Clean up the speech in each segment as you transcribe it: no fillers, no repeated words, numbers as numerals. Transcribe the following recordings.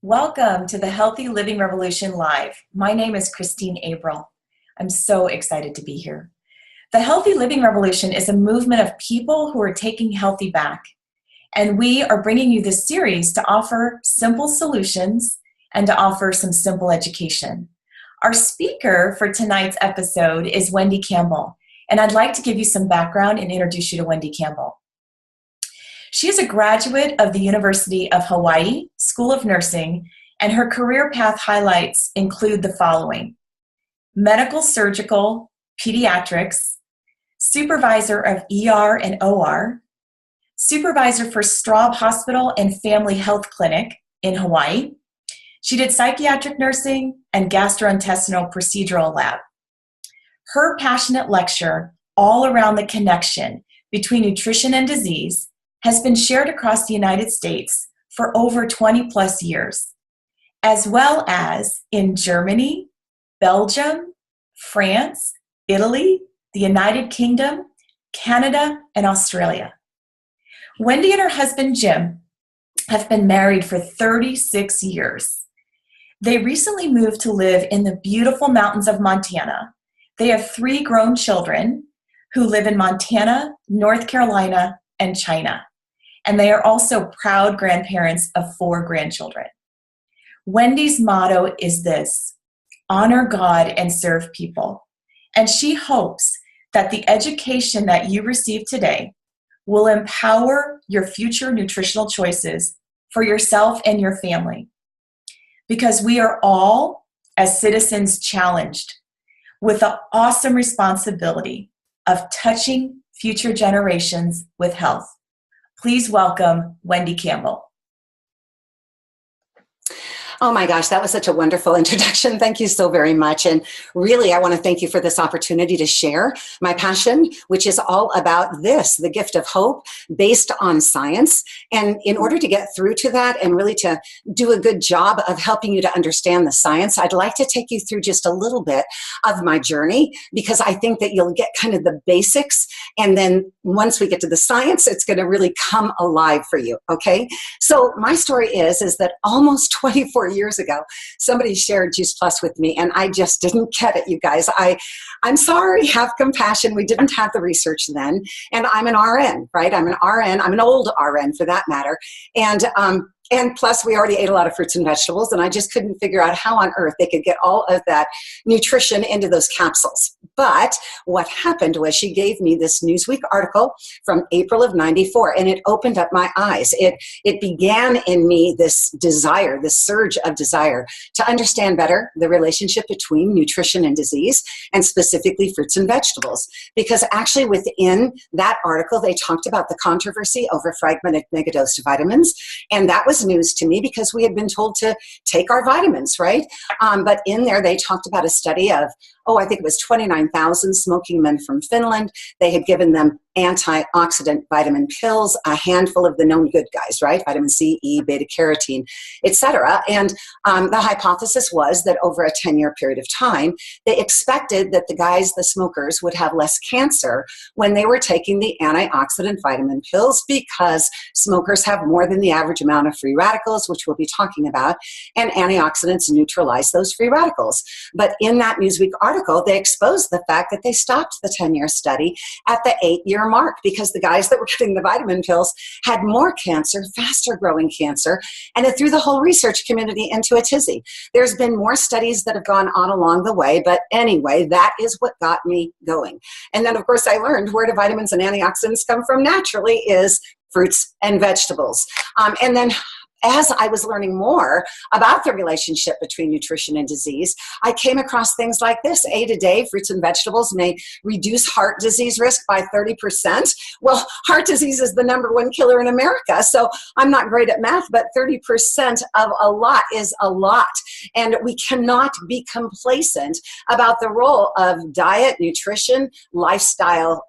Welcome to the Healthy Living Revolution Live. My name is Christine Abril. I'm so excited to be here. The Healthy Living Revolution is a movement of people who are taking healthy back. And we are bringing you this series to offer simple solutions and to offer some simple education. Our speaker for tonight's episode is Wendy Campbell. And I'd like to give you some background and introduce you to Wendy Campbell. She is a graduate of the University of Hawaii School of Nursing, and her career path highlights include the following: medical surgical pediatrics, supervisor of ER and OR, supervisor for Straub Hospital and Family Health Clinic in Hawaii. She did psychiatric nursing and gastrointestinal procedural lab. Her passionate lecture all around the connection between nutrition and disease has been shared across the United States for over 20 plus years, as well as in Germany, Belgium, France, Italy, the United Kingdom, Canada, and Australia. Wendy and her husband Jim have been married for 36 years. They recently moved to live in the beautiful mountains of Montana. They have 3 grown children who live in Montana, North Carolina, and China. And they are also proud grandparents of 4 grandchildren. Wendy's motto is this: honor God and serve people. And she hopes that the education that you receive today will empower your future nutritional choices for yourself and your family. Because we are all, as citizens, challenged with the awesome responsibility of touching future generations with health. Please welcome Wendy Campbell. Oh my gosh, that was such a wonderful introduction. Thank you so very much. And really, I want to thank you for this opportunity to share my passion, which is all about this, the gift of hope based on science. And in order to get through to that and really to do a good job of helping you to understand the science, I'd like to take you through just a little bit of my journey, because I think that you'll get kind of the basics. And then once we get to the science, it's going to really come alive for you. Okay. So my story is that almost 24 years ago, somebody shared Juice Plus with me, and I just didn't get it, you guys. I'm sorry, have compassion. We didn't have the research then, and I'm an RN, right? I'm an RN. I'm an old RN for that matter, and plus, we already ate a lot of fruits and vegetables, and I just couldn't figure out how on earth they could get all of that nutrition into those capsules. But what happened was she gave me this Newsweek article from April of '94, and it opened up my eyes. It began in me this desire, this surge of desire to understand better the relationship between nutrition and disease, and specifically fruits and vegetables. Because actually within that article, they talked about the controversy over fragmented megadosed vitamins, and that was news to me because we had been told to take our vitamins, right? But in there, they talked about a study of, I think it was 29,000 smoking men from Finland. They had given them antioxidant vitamin pills, a handful of the known good guys, right? Vitamin C, E, beta-carotene, etc. And the hypothesis was that over a 10-year period of time, they expected that the smokers, would have less cancer when they were taking the antioxidant vitamin pills, because smokers have more than the average amount of free radicals, which we'll be talking about, and antioxidants neutralize those free radicals. But in that Newsweek article, they exposed the fact that they stopped the 10-year study at the 8-year mark, because the guys that were getting the vitamin pills had more cancer, faster growing cancer, and it threw the whole research community into a tizzy. There's been more studies that have gone on along the way, but anyway, that is what got me going. And then, of course, I learned where do vitamins and antioxidants come from naturally is fruits and vegetables. And then as I was learning more about the relationship between nutrition and disease, I came across things like this. A day, fruits and vegetables may reduce heart disease risk by 30%. Well, heart disease is the #1 killer in America, so I'm not great at math, but 30% of a lot is a lot. And we cannot be complacent about the role of diet, nutrition, lifestyle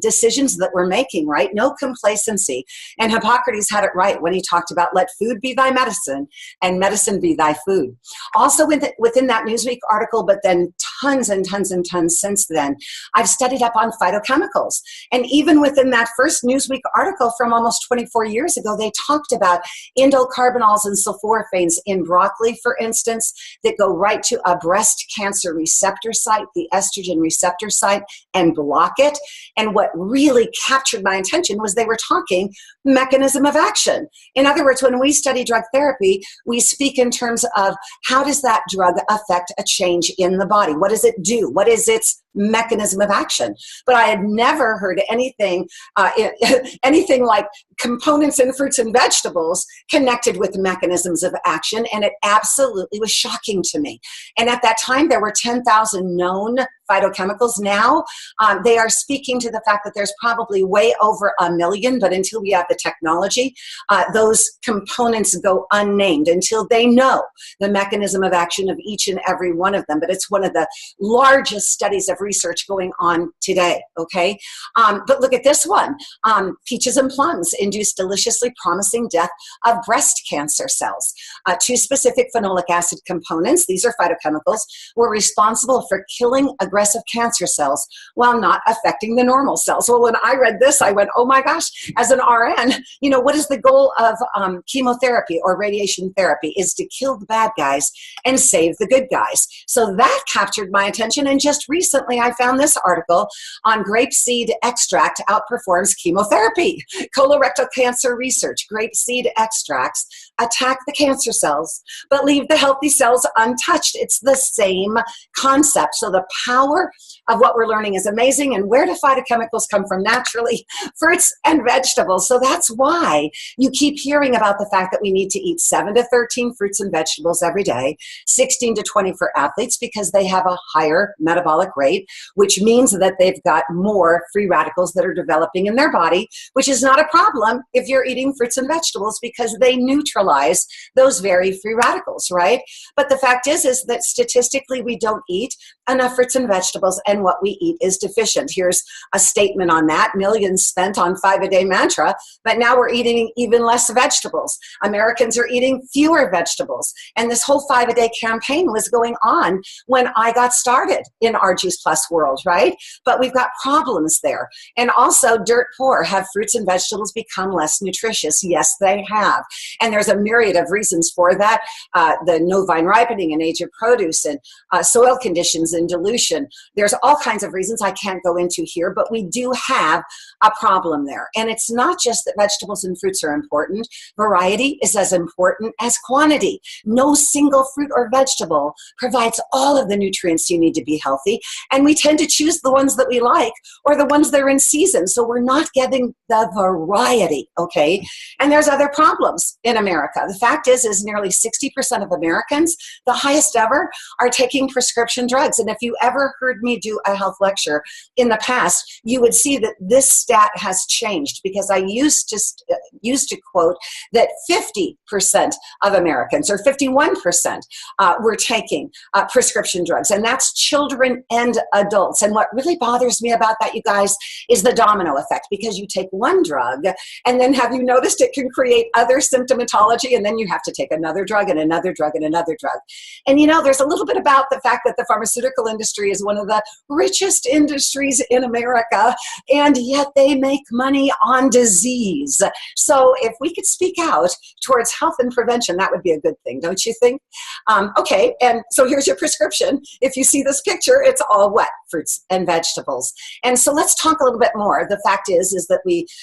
decisions that we're making, right? No complacency. And Hippocrates had it right when he talked about let food food be thy medicine, and medicine be thy food. Also within that Newsweek article, but then tons and tons and tons since then, I've studied up on phytochemicals. And even within that first Newsweek article from almost 24 years ago, they talked about indole carbenols and sulforaphanes in broccoli, for instance, that go right to a breast cancer receptor site, the estrogen receptor site, and block it. And what really captured my attention was they were talking mechanism of action. In other words, when we study drug therapy, we speak in terms of how does that drug affect a change in the body? What does it do? What is its mechanism of action? But I had never heard anything anything like components in fruits and vegetables connected with mechanisms of action, and it absolutely was shocking to me. And at that time, there were 10,000 known phytochemicals. Now they are speaking to the fact that there's probably way over 1 million, but until we have the technology, those components go unnamed until they know the mechanism of action of each and every one of them. But it's one of the largest studies of research going on today, okay? But look at this one. Peaches and plums induce deliciously promising death of breast cancer cells. Two specific phenolic acid components, these are phytochemicals, were responsible for killing aggressive cancer cells while not affecting the normal cells. Well, when I read this, I went, oh my gosh, as an RN, you know, what is the goal of chemotherapy or radiation therapy? Is to kill the bad guys and save the good guys. So that captured my attention. And just recently, I found this article on grapeseed extract outperforms chemotherapy. Colorectal cancer research, grapeseed extracts attack the cancer cells, but leave the healthy cells untouched. It's the same concept. So the power of what we're learning is amazing. And where do phytochemicals come from naturally? Fruits and vegetables. So that's why you keep hearing about the fact that we need to eat 7 to 13 fruits and vegetables every day, 16 to 20 for athletes, because they have a higher metabolic rate, which means that they've got more free radicals that are developing in their body, which is not a problem if you're eating fruits and vegetables because they neutralize those very free radicals, right? But the fact is that statistically we don't eat enough fruits and vegetables, and what we eat is deficient. Here's a statement on that. Millions spent on 5-a-day mantra, but now we're eating even less vegetables. Americans are eating fewer vegetables. And this whole 5-a-day campaign was going on when I got started in our Juice Plus world, right? But we've got problems there. And also, dirt poor. Have fruits and vegetables become less nutritious? Yes, they have. And there's a myriad of reasons for that. The no vine ripening and age of produce and soil conditions and dilution. There's all kinds of reasons I can't go into here, but we do have a problem there. And it's not just that vegetables and fruits are important. Variety is as important as quantity. No single fruit or vegetable provides all of the nutrients you need to be healthy. And we tend to choose the ones that we like or the ones that are in season. So we're not getting the variety, okay? And there's other problems in America. The fact is nearly 60% of Americans, the highest ever, are taking prescription drugs. And if you ever heard me do a health lecture in the past, you would see that this stat has changed, because I used to quote that 50% of Americans, or 51%, were taking prescription drugs, and that's children and adults. And what really bothers me about that, you guys, is the domino effect, because you take one drug, and then have you noticed it can create other symptomatology, and then you have to take another drug and another drug and another drug. And you know, there's a little bit about the fact that the pharmaceutical industry is one of the richest industries in America, and yet they make money on disease. So if we could speak out towards health and prevention, that would be a good thing, don't you think? Okay, and so here's your prescription. If you see this picture, it's all what? Fruits and vegetables. And so let's talk a little bit more. The fact is that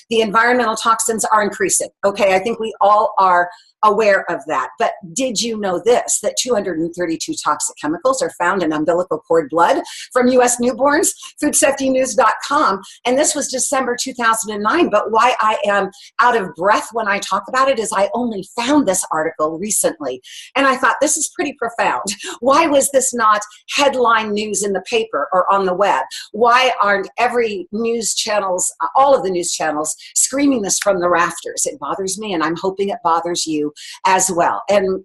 the environmental toxins are increasing. Okay, I think we all are aware of that. But did you know this, that 232 toxic chemicals are found in umbilical cord blood from U.S. newborns? FoodSafetyNews.com. And this was December 2009. But why I am out of breath when I talk about it is I only found this article recently. And I thought, this is pretty profound. Why was this not headline news in the paper or on the web? Why aren't every news channels, all of the news channels, screaming this from the rafters? It bothers me, and I'm hoping it bothers you as well. And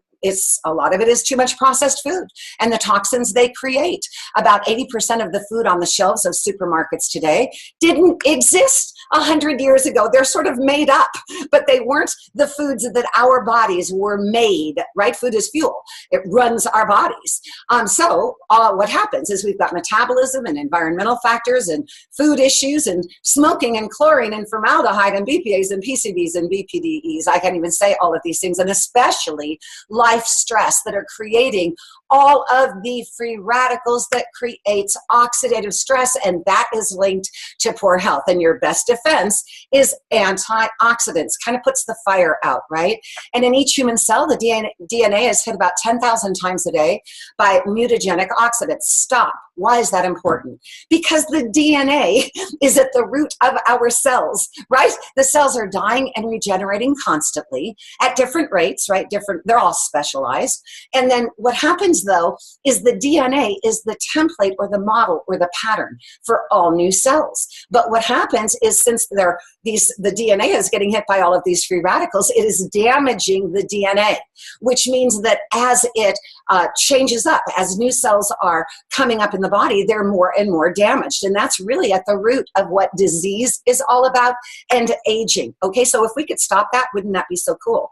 a lot of it is too much processed food and the toxins they create. About 80% of the food on the shelves of supermarkets today didn't exist 100 years ago. They're sort of made up, but they weren't the foods that our bodies were made, right? Food is fuel. It runs our bodies. So what happens is we've got metabolism and environmental factors and food issues and smoking and chlorine and formaldehyde and BPAs and PCBs and BPDEs. I can't even say all of these things, and especially life stress that are creating all of the free radicals that creates oxidative stress, and that is linked to poor health. And your best defense is antioxidants, kind of puts the fire out, right? And in each human cell, the DNA is hit about 10,000 times a day by mutagenic oxidants. Stop. Why is that important? Because the DNA is at the root of our cells, right? The cells are dying and regenerating constantly at different rates, right? They're all specialized. And then what happens though is the DNA is the template or the model or the pattern for all new cells. But what happens is since the DNA is getting hit by all of these free radicals, it is damaging the DNA, which means that as it changes up, as new cells are coming up in the body, they're more and more damaged. And that's really at the root of what disease is all about and aging. Okay, so if we could stop that, wouldn't that be so cool?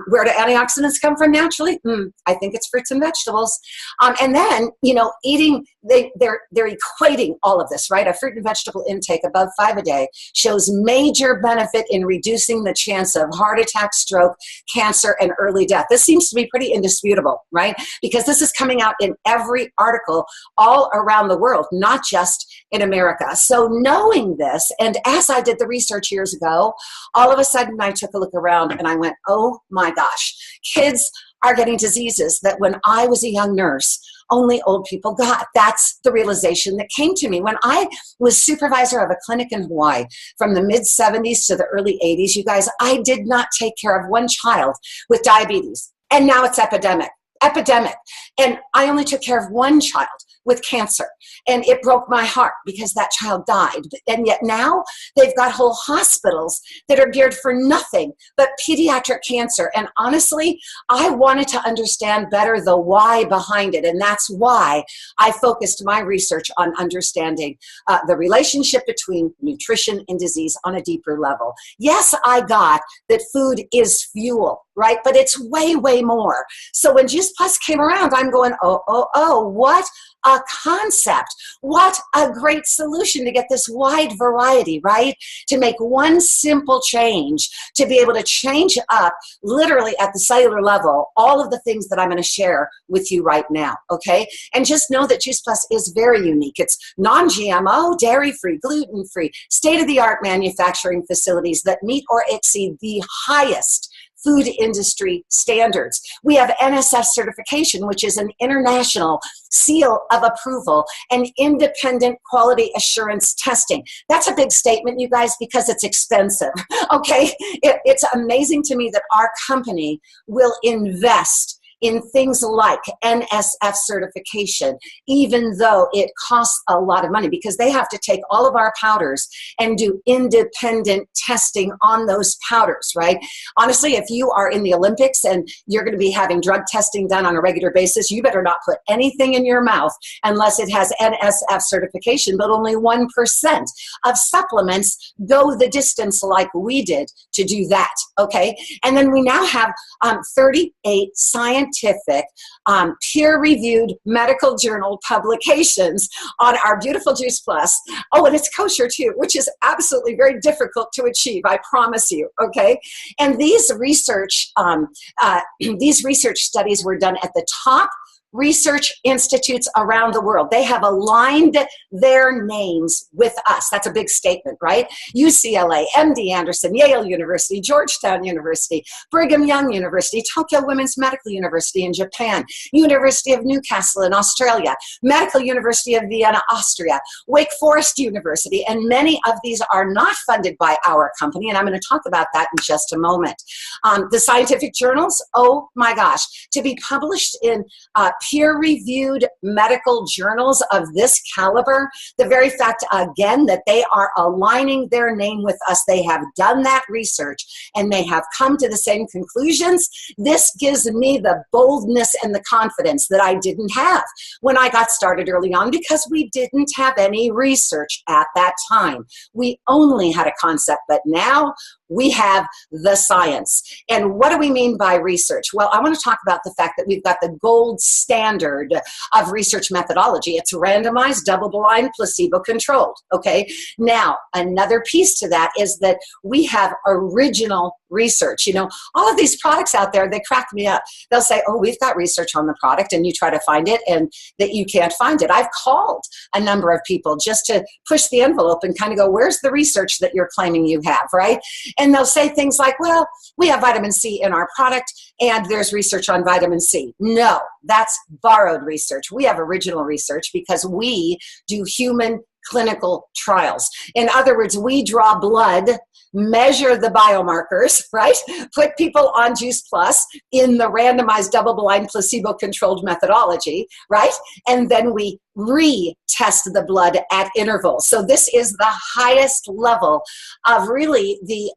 Where do antioxidants come from naturally? I think it's fruits and vegetables. And then, eating, they're equating all of this, right? A fruit and vegetable intake above 5 a day shows major benefit in reducing the chance of heart attack, stroke, cancer, and early death. This seems to be pretty indisputable, right? Because this is coming out in every article all around the world, not just in America. So knowing this, and as I did the research years ago, all of a sudden I took a look around and I went, oh my gosh, kids are getting diseases that when I was a young nurse, only old people got. That's the realization that came to me. When I was supervisor of a clinic in Hawaii from the mid-70s to the early 80s, you guys, I did not take care of one child with diabetes. And now it's epidemic. And I only took care of one child with cancer. And it broke my heart because that child died. And yet now they've got whole hospitals that are geared for nothing but pediatric cancer. And honestly, I wanted to understand better the why behind it. And that's why I focused my research on understanding the relationship between nutrition and disease on a deeper level. Yes, I got that food is fuel, right? But it's way, way more. So when Juice Plus came around, I'm going, oh, what a concept. What a great solution to get this wide variety, right? To make one simple change, to be able to change up literally at the cellular level, all of the things that I'm going to share with you right now, okay? And just know that Juice Plus is very unique. It's non-GMO, dairy-free, gluten-free, state-of-the-art manufacturing facilities that meet or exceed the highest food industry standards. We have NSF certification, which is an international seal of approval, and independent quality assurance testing. That's a big statement, you guys, because it's expensive, okay? It's amazing to me that our company will invest in things like NSF certification, even though it costs a lot of money, because they have to take all of our powders and do independent testing on those powders, right? Honestly, if you are in the Olympics and you're going to be having drug testing done on a regular basis, you better not put anything in your mouth unless it has NSF certification, but only 1% of supplements go the distance like we did to do that, okay? And then we now have 38 scientific peer-reviewed medical journal publications on our beautiful Juice Plus. Oh, and it's kosher too, which is absolutely very difficult to achieve, I promise you, okay? And these research studies were done at the top research institutes around the world. They have aligned their names with us. That's a big statement, right? UCLA, MD Anderson, Yale University, Georgetown University, Brigham Young University, Tokyo Women's Medical University in Japan, University of Newcastle in Australia, Medical University of Vienna, Austria, Wake Forest University, and many of these are not funded by our company, and I'm going to talk about that in just a moment. The scientific journals, oh my gosh, to be published in peer-reviewed medical journals of this caliber, the very fact, again, that they are aligning their name with us, they have done that research, and they have come to the same conclusions, this gives me the boldness and the confidence that I didn't have when I got started early on, because we didn't have any research at that time. We only had a concept, but now we have the science. And what do we mean by research? Well, I want to talk about the fact that we've got the gold standard of research methodology. It's randomized, double-blind, placebo-controlled, okay? Now, another piece to that is that we have original research. You know, all of these products out there, they crack me up. They'll say, oh, we've got research on the product, and you try to find it and that you can't find it. I've called a number of people just to push the envelope and kind of go, where's the research that you're claiming you have, right? And they'll say things like, well, we have vitamin C in our product and there's research on vitamin C. No, that's borrowed research. We have original research because we do human clinical trials. In other words, we draw blood, measure the biomarkers, right? Put people on Juice Plus in the randomized double-blind placebo-controlled methodology, right? And then we retest the blood at intervals. So this is the highest level of really the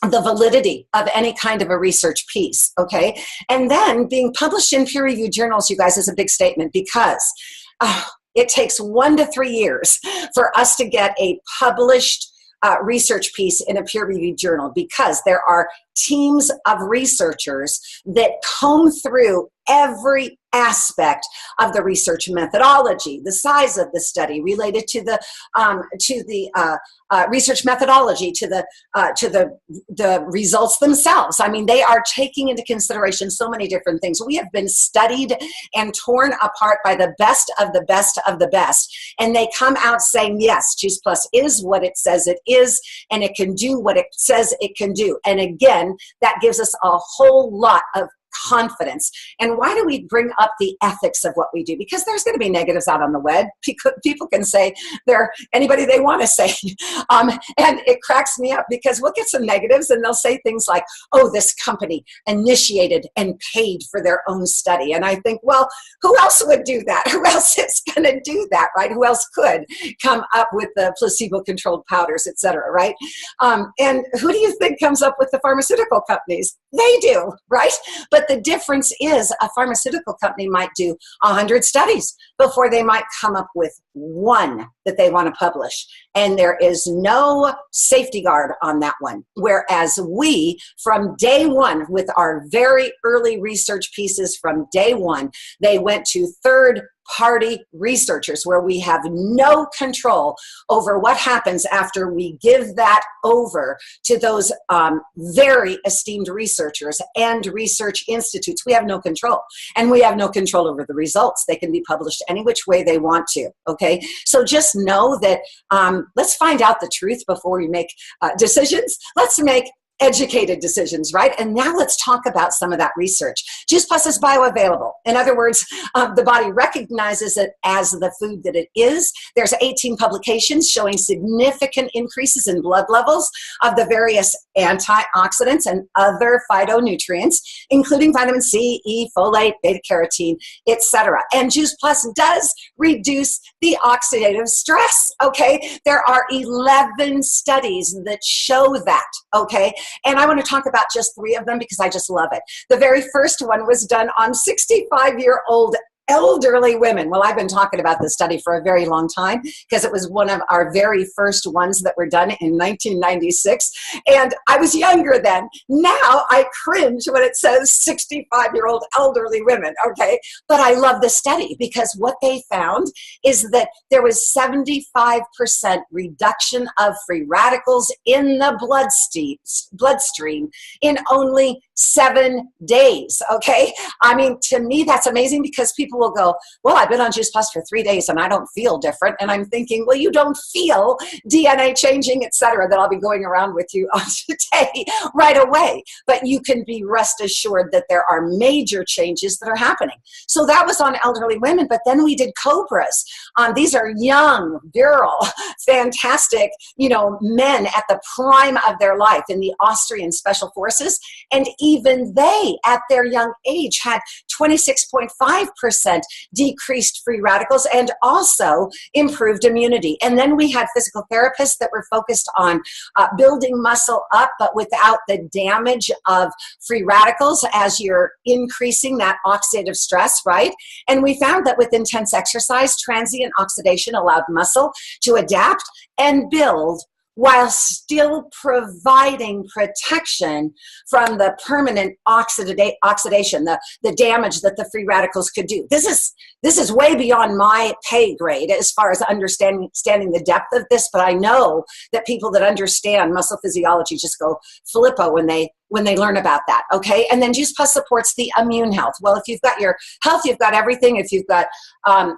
validity of any kind of a research piece, okay? And then being published in peer-reviewed journals, you guys, is a big statement because it takes 1 to 3 years for us to get a published research piece in a peer-reviewed journal, because there are teams of researchers that comb through every aspect of the research methodology, the size of the study related to the research methodology, to the results themselves. I mean, they are taking into consideration so many different things. We have been studied and torn apart by the best of the best of the best, and they come out saying, yes, Juice Plus is what it says it is, and it can do what it says it can do. And again, that gives us a whole lot of confidence. And why do we bring up the ethics of what we do? Because there's going to be negatives out on the web. People can say they're anybody they want to say. And it cracks me up because we'll get some negatives and they'll say things like, oh, this company initiated and paid for their own study. And I think, well, who else would do that? Who else is going to do that, right? Who else could come up with the placebo-controlled powders, et cetera, right? And who do you think comes up with the pharmaceutical companies? They do, right? But the difference is a pharmaceutical company might do 100 studies before they might come up with one that they want to publish. And there is no safety guard on that one. Whereas we, from day one, with our very early research pieces from day one, they went to third-party researchers where we have no control over what happens after we give that over to those very esteemed researchers and research institutes. We have no control, and we have no control over the results. They can be published any which way they want to, okay? So just know that let's find out the truth before we make decisions. Let's make educated decisions, right? And now let's talk about some of that research. Juice Plus is bioavailable. In other words, the body recognizes it as the food that it is. There's 18 publications showing significant increases in blood levels of the various antioxidants and other phytonutrients, including vitamin C, E, folate, beta-carotene, etc. And Juice Plus does reduce the oxidative stress, okay? There are 11 studies that show that, okay? And I want to talk about just 3 of them because I just love it. The very first one was done on 65-year-old elderly women. Well, I've been talking about this study for a very long time because it was one of our very first ones that were done in 1996. And I was younger then. Now I cringe when it says 65-year-old elderly women, okay? But I love the study because what they found is that there was 75% reduction of free radicals in the bloodstream in only 7 days, okay? I mean, to me, that's amazing because people people will go, well, I've been on Juice Plus for 3 days and I don't feel different. And I'm thinking, well, you don't feel DNA changing, et cetera, that I'll be going around with you on today right away. But you can be rest assured that there are major changes that are happening. So that was on elderly women, but then we did Cobras. These are young, virile, fantastic, men at the prime of their life in the Austrian Special Forces. And even they, at their young age, had 26.5% decreased free radicals and also improved immunity. And then we had physical therapists that were focused on building muscle up, but without the damage of free radicals as you're increasing that oxidative stress, right? And we found that with intense exercise, transient oxidation allowed muscle to adapt and build while still providing protection from the permanent oxidation, the damage that the free radicals could do. This is way beyond my pay grade as far as understanding the depth of this, but I know that people that understand muscle physiology just go flippo when they learn about that, okay? And then Juice Plus supports the immune health. Well, if you've got your health, you've got everything. If you've got an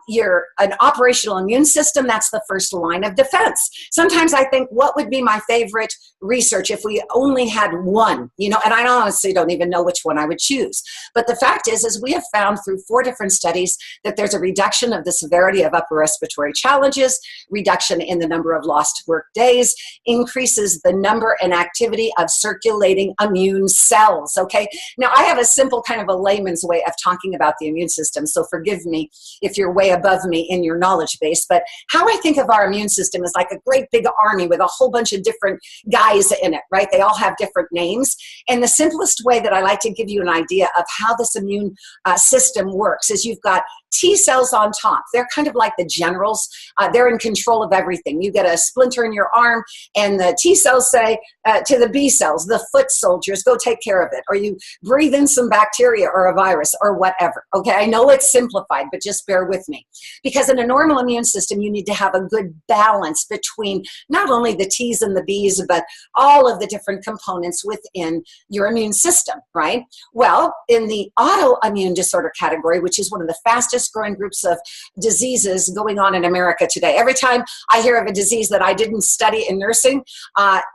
operational immune system, that's the first line of defense. Sometimes I think, what would be my favorite research if we only had one, and I honestly don't even know which one I would choose. But the fact is we have found through 4 different studies that there's a reduction of the severity of upper respiratory challenges, reduction in the number of lost work days, increases the number and activity of circulating immune cells, okay? Now, I have a simple kind of a layman's way of talking about the immune system, so forgive me if you're way above me in your knowledge base, but how I think of our immune system is like a great big army with a whole bunch of different guys in it, right? They all have different names, and the simplest way that I like to give you an idea of how this immune system works is you've got T cells on top. They're kind of like the generals. They're in control of everything. You get a splinter in your arm, and the T cells say to the B cells, the foot soldiers, go take care of it. Or you breathe in some bacteria or a virus or whatever. Okay, I know it's simplified, but just bear with me. Because in a normal immune system, you need to have a good balance between not only the T's and the B's, but all of the different components within your immune system, right? Well, in the autoimmune disorder category, which is one of the fastest growing groups of diseases going on in America today. Every time I hear of a disease that I didn't study in nursing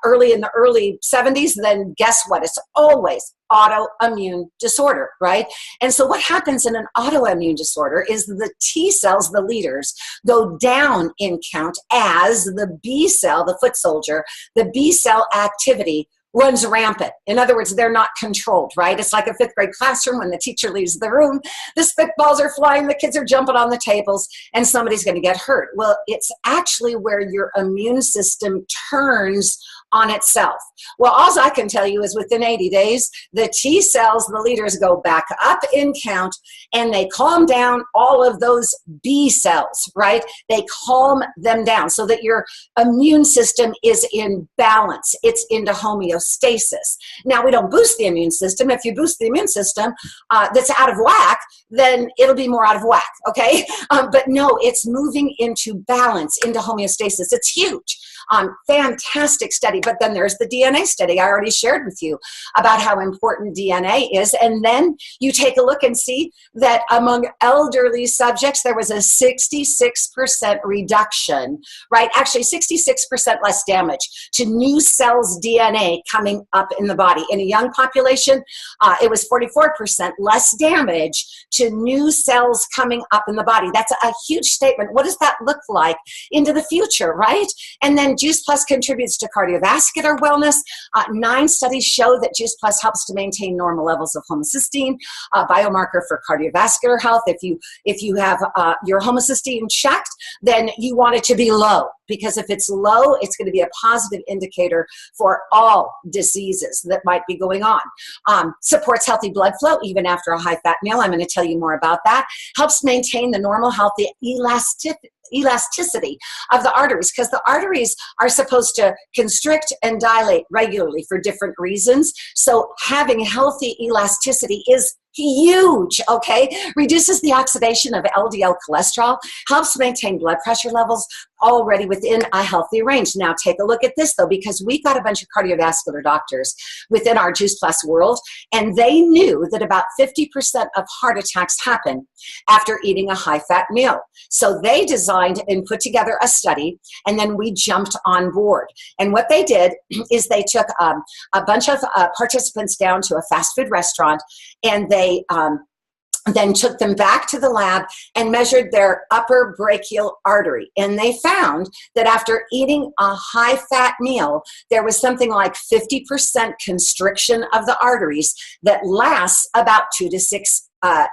early in the early 70s, then guess what? It's always autoimmune disorder, right? And so what happens in an autoimmune disorder is the T cells, the leaders, go down in count as the B cell, the foot soldier, the B cell activity runs rampant. In other words, they're not controlled, right? It's like a 5th grade classroom when the teacher leaves the room, the spitballs are flying, the kids are jumping on the tables, and somebody's going to get hurt. Well, it's actually where your immune system turns on itself. Well, all I can tell you is within 80 days, the T cells, the leaders, go back up in count, and they calm down all of those B cells, right? They calm them down so that your immune system is in balance. It's into homeostasis. Now, we don't boost the immune system. If you boost the immune system that's out of whack, then it'll be more out of whack, okay? But no, it's moving into balance, into homeostasis. It's huge. Fantastic study. But then there's the DNA study I already shared with you about how important DNA is. And then you take a look and see that among elderly subjects, there was a 66% reduction, right? Actually, 66% less damage to new cells' DNA coming up in the body. In a young population, it was 44% less damage to new cells coming up in the body. That's a huge statement. What does that look like into the future, right? And then Juice Plus contributes to cardiovascular wellness. 9 studies show that Juice Plus helps to maintain normal levels of homocysteine, a biomarker for cardiovascular health. If you have your homocysteine checked, then you want it to be low, because if it's low, it's going to be a positive indicator for all diseases that might be going on. Supports healthy blood flow even after a high-fat meal. I'm going to tell you more about that. Helps maintain the normal healthy elasticity of the arteries, because the arteries are supposed to constrict and dilate regularly for different reasons. So having healthy elasticity is huge, okay? Reduces the oxidation of LDL cholesterol, helps maintain blood pressure levels already within a healthy range. Now take a look at this though, because we've got a bunch of cardiovascular doctors within our Juice Plus world, and they knew that about 50% of heart attacks happen after eating a high-fat meal. So they designed and put together a study, and then we jumped on board. And what they did is they took a bunch of participants down to a fast food restaurant, and they then took them back to the lab and measured their upper brachial artery. And they found that after eating a high-fat meal, there was something like 50% constriction of the arteries that lasts about 2 to 6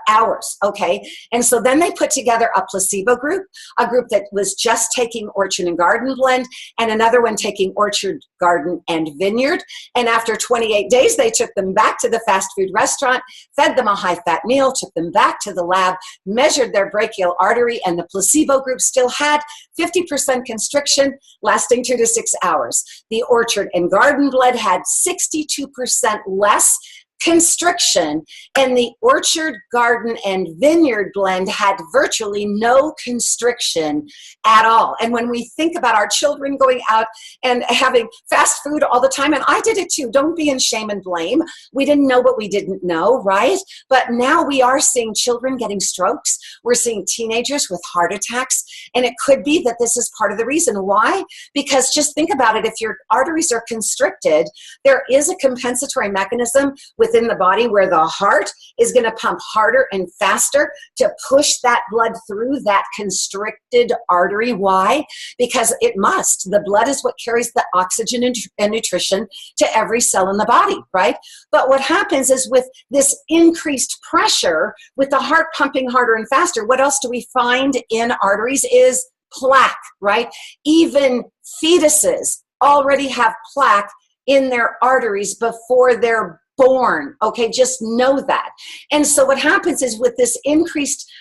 hours, okay? And so then they put together a placebo group, a group that was just taking Orchard and Garden blend, and another one taking Orchard, Garden, and Vineyard. And after 28 days, they took them back to the fast food restaurant, fed them a high-fat meal, took them back to the lab, measured their brachial artery, and the placebo group still had 50% constriction lasting 2 to 6 hours. The Orchard and Garden blend had 62% less constriction, and the Orchard, Garden, and Vineyard blend had virtually no constriction at all. And when we think about our children going out and having fast food all the time, and I did it too, don't be in shame and blame. We didn't know what we didn't know, right? But now we are seeing children getting strokes. We're seeing teenagers with heart attacks, and it could be that this is part of the reason. Why? Because just think about it. If your arteries are constricted, there is a compensatory mechanism within the body where the heart is going to pump harder and faster to push that blood through that constricted artery. Why? Because it must. The blood is what carries the oxygen and nutrition to every cell in the body, right? But what happens is with this increased pressure, with the heart pumping harder and faster, what else do we find in arteries is plaque, right? Even fetuses already have plaque in their arteries before they're born, okay? Just know that. And so what happens is with this increased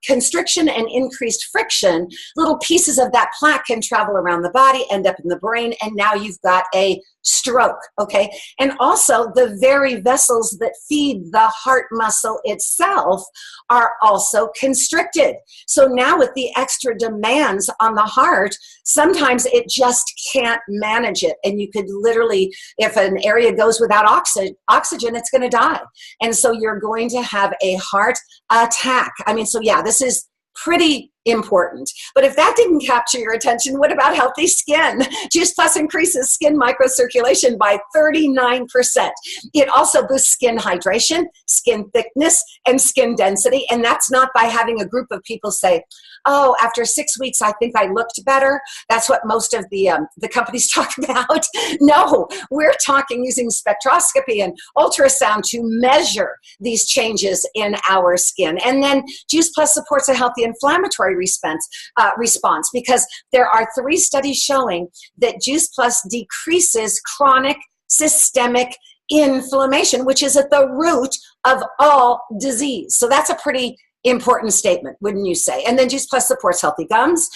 constriction and increased friction, little pieces of that plaque can travel around the body, end up in the brain, and now you've got a stroke, okay? And also the very vessels that feed the heart muscle itself are also constricted. So now with the extra demands on the heart, sometimes it just can't manage it. And you could literally, if an area goes without oxygen, it's going to die. And so you're going to have a heart attack. I mean, so yeah, this is pretty important. But if that didn't capture your attention, what about healthy skin? Juice Plus increases skin microcirculation by 39%. It also boosts skin hydration, skin thickness, and skin density. And that's not by having a group of people say, oh, after 6 weeks, I think I looked better. That's what most of the companies talk about. No, we're talking using spectroscopy and ultrasound to measure these changes in our skin. And then Juice Plus supports a healthy inflammatory response because there are 3 studies showing that Juice Plus decreases chronic systemic inflammation, which is at the root of all disease. So that's a pretty important statement, wouldn't you say? And then Juice Plus supports healthy gums,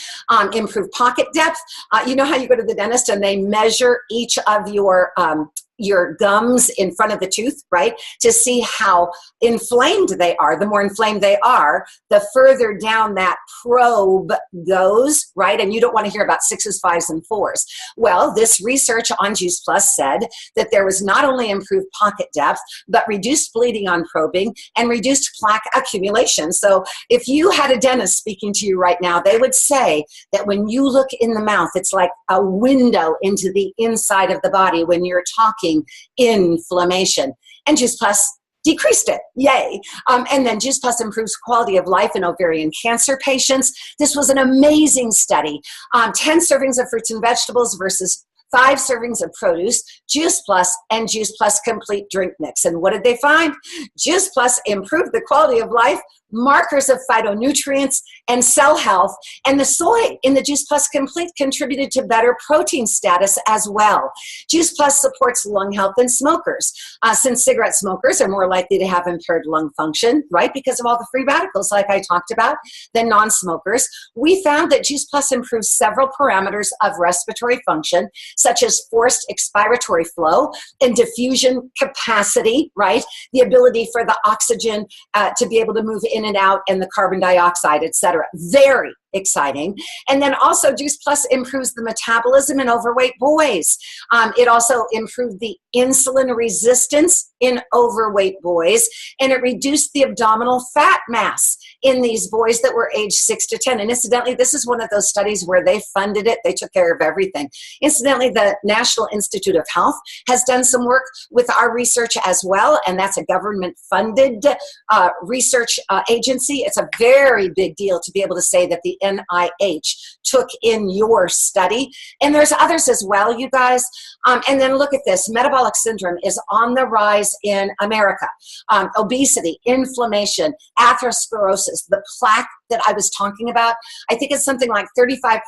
improved pocket depth. You know how you go to the dentist and they measure each of your gums in front of the tooth, right? To see how inflamed they are. The more inflamed they are, the further down that probe goes, right? And you don't want to hear about 6s, 5s, and 4s. Well, this research on Juice Plus said that there was not only improved pocket depth, but reduced bleeding on probing and reduced plaque accumulation. So if you had a dentist speaking to you right now, they would say that when you look in the mouth, it's like a window into the inside of the body when you're talking inflammation. And Juice Plus decreased it. Yay. And then Juice Plus improves quality of life in ovarian cancer patients. This was an amazing study. 10 servings of fruits and vegetables versus 5 servings of produce, Juice Plus, and Juice Plus Complete Drink Mix. And what did they find? Juice Plus improved the quality of life markers of phytonutrients and cell health. And the soy in the Juice Plus Complete contributed to better protein status as well. Juice Plus supports lung health in smokers, since cigarette smokers are more likely to have impaired lung function, right, because of all the free radicals like I talked about, than non-smokers. We found that Juice Plus improves several parameters of respiratory function, such as forced expiratory flow and diffusion capacity, right, the ability for the oxygen to be able to move in and out, and the carbon dioxide, etc. Very exciting. And then also Juice Plus improves the metabolism in overweight boys. It also improved the insulin resistance in overweight boys, and it reduced the abdominal fat mass in these boys that were age 6 to 10. And incidentally, this is one of those studies where they funded it. They took care of everything. Incidentally, the National Institute of Health has done some work with our research as well, and that's a government-funded research agency. It's a very big deal to be able to say that the NIH took in your study. And there's others as well, you guys. And then look at this. Metabolic syndrome is on the rise in America. Obesity, inflammation, atherosclerosis, the plaque that I was talking about. I think it's something like 35%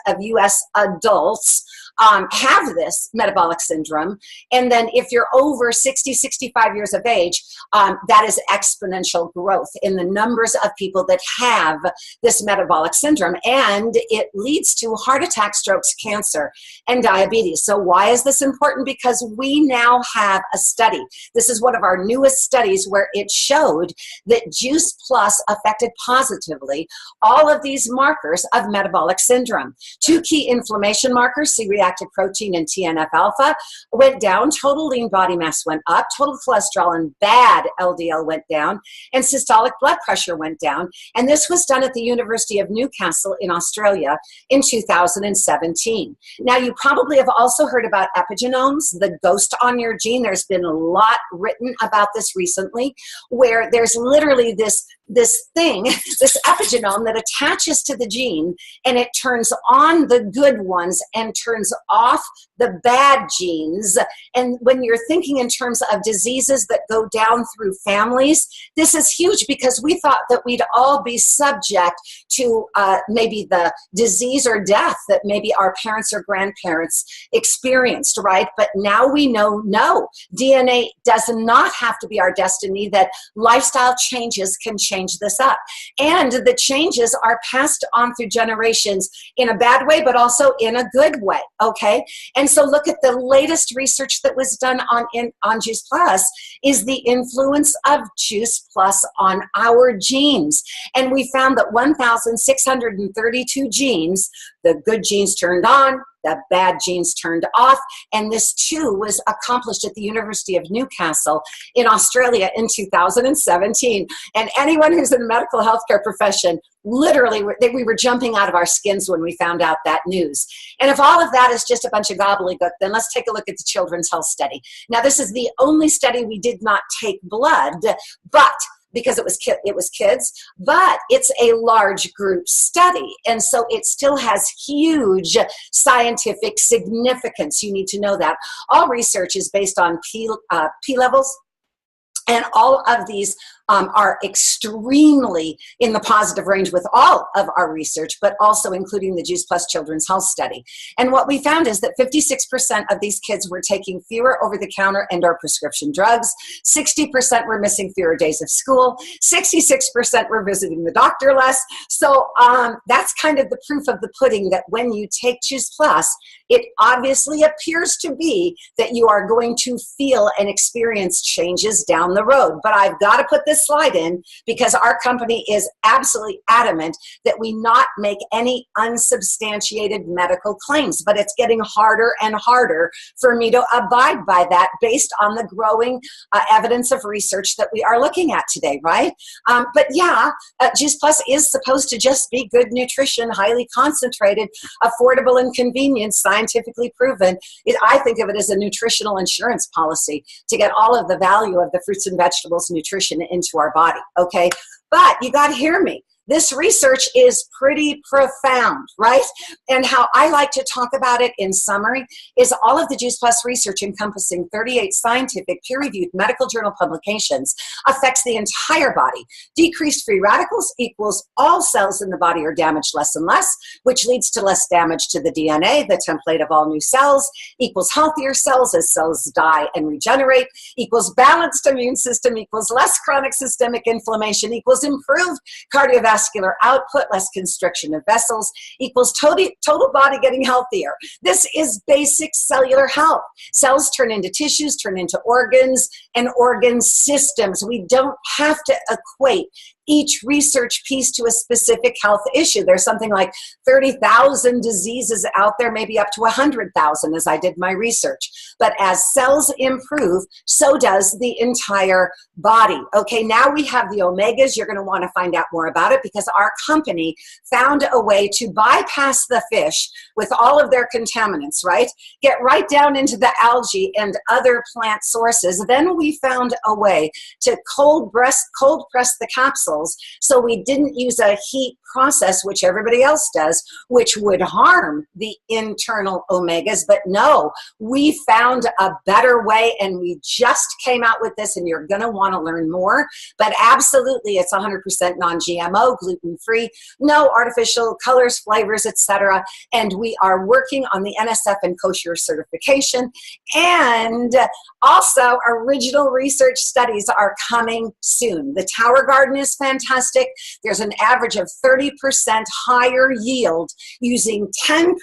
of U.S. adults have this metabolic syndrome. And then if you're over 60, 65 years of age, that is exponential growth in the numbers of people that have this metabolic syndrome. And it leads to heart attack, strokes, cancer, and diabetes. So why is this important? Because we now have a study. This is one of our newest studies where it showed that Juice Plus affected positively all of these markers of metabolic syndrome. 2 key inflammation markers, C-reactive protein and TNF-alpha, went down. Total lean body mass went up. Total cholesterol and bad LDL went down. And systolic blood pressure went down. And this was done at the University of Newcastle in Australia in 2017. Now, you probably have also heard about epigenomes, the ghost on your gene. There's been a lot written about this recently, where there's literally this thing, this epigenome that attaches to the gene, and it turns on the good ones and turns off the bad genes. And when you're thinking in terms of diseases that go down through families, this is huge, because we thought that we'd all be subject to maybe the disease or death that maybe our parents or grandparents experienced, right? But now we know, no, DNA does not have to be our destiny, that lifestyle changes can change this up. And the changes are passed on through generations in a bad way, but also in a good way, okay? And so look at the latest research that was done on Juice Plus is the influence of Juice Plus on our genes. And we found that 1,632 genes, the good genes turned on, the bad genes turned off. And this too was accomplished at the University of Newcastle in Australia in 2017. And anyone who's in the medical healthcare profession, literally, we were jumping out of our skins when we found out that news. And if all of that is just a bunch of gobbledygook, then let's take a look at the Children's Health Study. Now, this is the only study we did not take blood, but because it was kids, but it's a large group study. And so it still has huge scientific significance. You need to know that. All research is based on P levels, and all of these are extremely in the positive range with all of our research, but also including the Juice Plus Children's Health Study. And what we found is that 56% of these kids were taking fewer over-the-counter and/or prescription drugs, 60% were missing fewer days of school, 66% were visiting the doctor less. So that's kind of the proof of the pudding, that when you take Juice Plus, it obviously appears to be that you are going to feel and experience changes down the road. But I've got to put this slide in, because our company is absolutely adamant that we not make any unsubstantiated medical claims. But it's getting harder and harder for me to abide by that based on the growing evidence of research that we are looking at today, right? But yeah, Juice Plus is supposed to just be good nutrition, highly concentrated, affordable, and convenient, scientifically proven. I think of it as a nutritional insurance policy to get all of the value of the fruits and vegetables nutrition into our body, okay? But you got to hear me. This research is pretty profound, right? And how I like to talk about it in summary is all of the Juice Plus research encompassing 38 scientific peer-reviewed medical journal publications affects the entire body. Decreased free radicals equals all cells in the body are damaged less and less, which leads to less damage to the DNA, the template of all new cells, equals healthier cells as cells die and regenerate, equals balanced immune system, equals less chronic systemic inflammation, equals improved cardiovascular output, less constriction of vessels, equals total body getting healthier. This is basic cellular health. Cells turn into tissues, turn into organs, and organ systems. We don't have to equate each research piece to a specific health issue. There's something like 30,000 diseases out there, maybe up to 100,000 as I did my research. But as cells improve, so does the entire body. Okay, now we have the omegas. You're going to want to find out more about it because our company found a way to bypass the fish with all of their contaminants, right? Get right down into the algae and other plant sources. Then we found a way to cold press the capsule, so we didn't use a heat process, which everybody else does, which would harm the internal omegas. But no, we found a better way, and we just came out with this, and you're going to want to learn more. But absolutely, it's 100% non-GMO, gluten-free, no artificial colors, flavors, etc. And we are working on the NSF and kosher certification. And also, original research studies are coming soon. The Tower Garden is fantastic. There's an average of 30% higher yield using 10%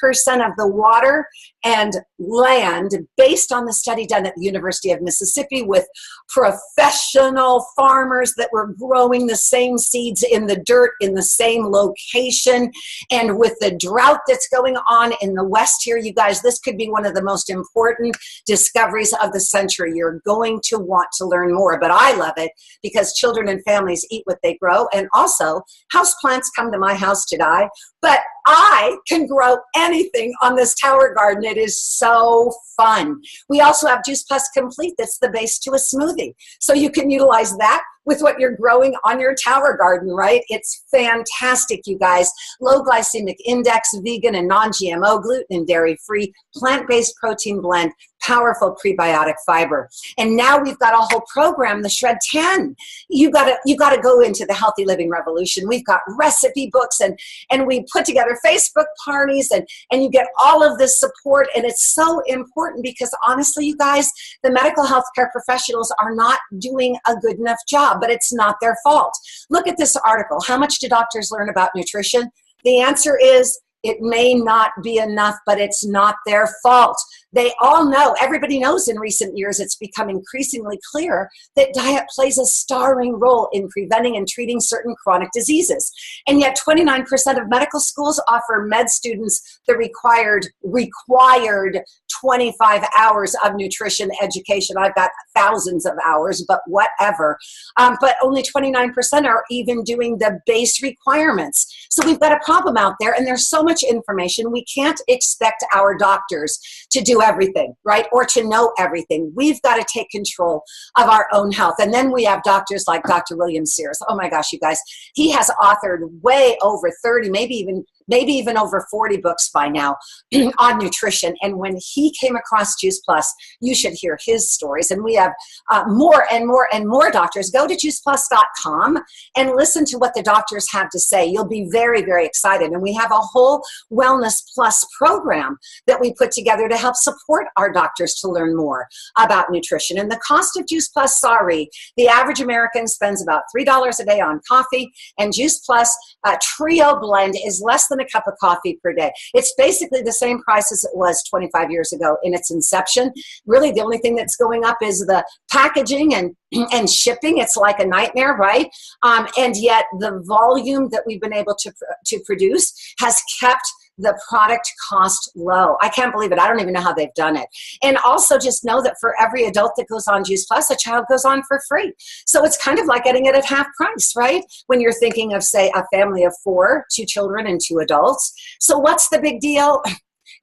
of the water and land based on the study done at the University of Mississippi with professional farmers that were growing the same seeds in the dirt in the same location. And with the drought that's going on in the West here, you guys, this could be one of the most important discoveries of the century. You're going to want to learn more, but I love it because children and families eat what they grow. And also, houseplants come to my house to die, but I can grow anything on this Tower Garden. It is so fun. We also have Juice Plus Complete that's the base to a smoothie. So you can utilize that with what you're growing on your Tower Garden, right? It's fantastic, you guys. Low glycemic index, vegan and non-GMO, gluten and dairy-free, plant-based protein blend, powerful prebiotic fiber. And now we've got a whole program, the ShredTen. You gotta go into the healthy living revolution. We've got recipe books and we put together Facebook parties and you get all of this support. And it's so important because honestly, you guys, the medical healthcare professionals are not doing a good enough job, but it's not their fault. Look at this article. How much do doctors learn about nutrition? The answer is it may not be enough, but it's not their fault. They all know, everybody knows in recent years, it's become increasingly clear that diet plays a starring role in preventing and treating certain chronic diseases. And yet 29% of medical schools offer med students the required 25 hours of nutrition education. I've got thousands of hours, but whatever. But only 29% are even doing the base requirements. So we've got a problem out there, and there's so much information. We can't expect our doctors to do everything, right? Or to know everything. We've got to take control of our own health. And then we have doctors like Dr. William Sears. Oh my gosh, you guys. He has authored way over 30, maybe even over 40 books by now on nutrition. And when he came across Juice Plus, you should hear his stories. And we have more and more and more doctors. Go to juiceplus.com and listen to what the doctors have to say. You'll be very, very excited. And we have a whole Wellness Plus program that we put together to help support our doctors to learn more about nutrition. And the cost of Juice Plus, sorry, the average American spends about $3 a day on coffee, and Juice Plus Trio Blend is less than a cup of coffee per day. It's basically the same price as it was 25 years ago in its inception. Really, the only thing that's going up is the packaging and shipping. It's like a nightmare, right? And yet the volume that we've been able to produce has kept the product cost low. I can't believe it. I don't even know how they've done it. And also just know that for every adult that goes on Juice Plus, a child goes on for free. So it's kind of like getting it at half price, right? When you're thinking of, say, a family of 4, 2 children and 2 adults. So what's the big deal?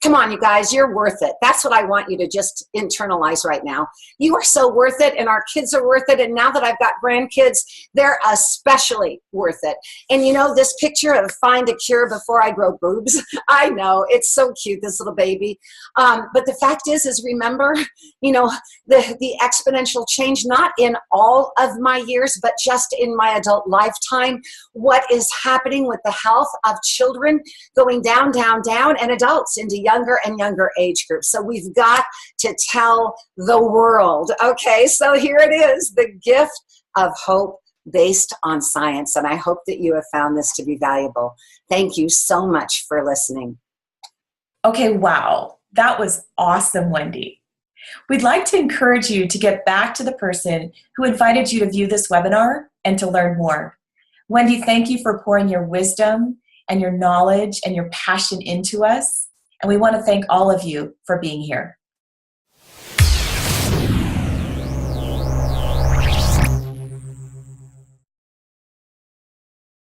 Come on, you guys, you're worth it. That's what I want you to just internalize right now. You are so worth it, and our kids are worth it. And now that I've got grandkids, they're especially worth it. And you know, this picture of find a cure before I grow boobs, I know, it's so cute, this little baby. But the fact is remember, you know, the exponential change, not in all of my years, but just in my adult lifetime, what is happening with the health of children going down, down, down, and adults into younger and younger age groups. So we've got to tell the world. Okay, so here it is, the gift of hope based on science. And I hope that you have found this to be valuable. Thank you so much for listening. Okay, wow. That was awesome, Wendy. We'd like to encourage you to get back to the person who invited you to view this webinar and to learn more. Wendy, thank you for pouring your wisdom and your knowledge and your passion into us. And we want to thank all of you for being here.